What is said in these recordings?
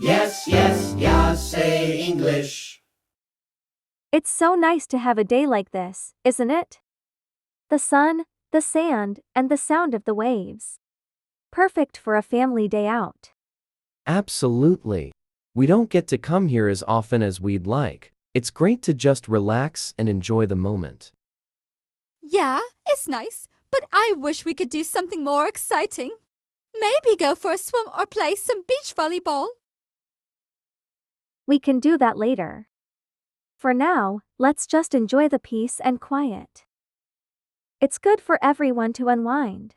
Yes, yes, yeah, say English. It's so nice to have a day like this, isn't it? The sun, the sand, and the sound of the waves. Perfect for a family day out. Absolutely. We don't get to come here as often as we'd like. It's great to just relax and enjoy the moment. Yeah, it's nice, but I wish we could do something more exciting. Maybe go for a swim or play some beach volleyball. We can do that later. For now, let's just enjoy the peace and quiet. It's good for everyone to unwind.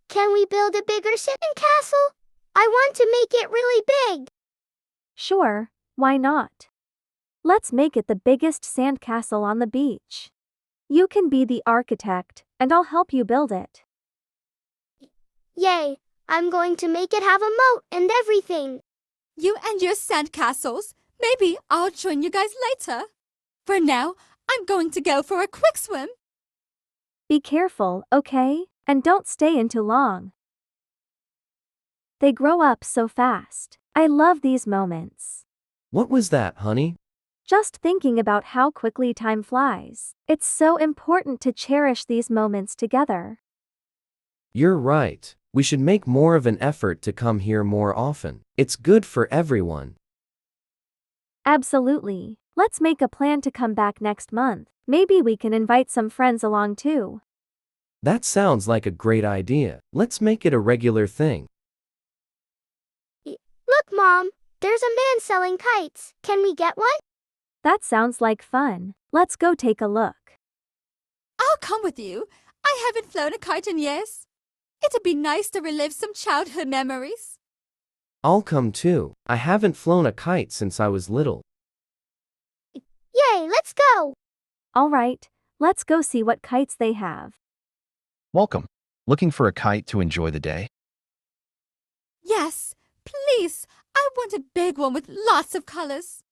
Can we build a bigger sandcastle? I want to make it really big. Sure, why not? Let's make it the biggest sandcastle on the beach. You can be the architect, and I'll help you build it. Yay, I'm going to make it have a moat and everything. You and your sandcastles. Maybe I'll join you guys later. For now, I'm going to go for a quick swim. Be careful, okay? And don't stay in too long. They grow up so fast. I love these moments. What was that, honey? Just thinking about how quickly time flies. It's so important to cherish these moments together. You're right. We should make more of an effort to come here more often. It's good for everyone. Absolutely. Let's make a plan to come back next month. Maybe we can invite some friends along too. That sounds like a great idea. Let's make it a regular thing. Look, Mom, there's a man selling kites. Can we get one? That sounds like fun. Let's go take a look. I'll come with you. I haven't flown a kite in years. It'd be nice to relive some childhood memories. I'll come too. I haven't flown a kite since I was little. Yay, let's go. All right, let's go see what kites they have. Welcome. Looking for a kite to enjoy the day? Yes, please. I want a big one with lots of colors.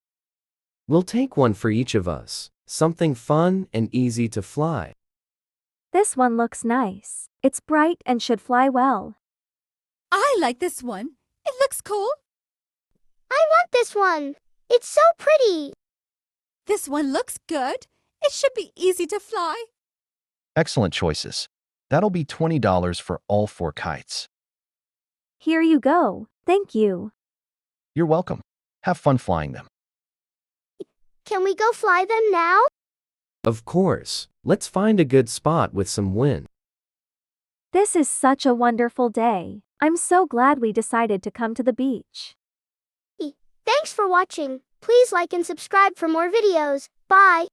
We'll take one for each of us. Something fun and easy to fly. This one looks nice. It's bright and should fly well. I like this one. It looks cool. I want this one. It's so pretty. This one looks good. It should be easy to fly. Excellent choices. That'll be $20 for all 4 kites. Here you go. Thank you. You're welcome. Have fun flying them. Can we go fly them now? Of course. Let's find a good spot with some wind. This is such a wonderful day. I'm so glad we decided to come to the beach. Thanks for watching. Please like and subscribe for more videos. Bye.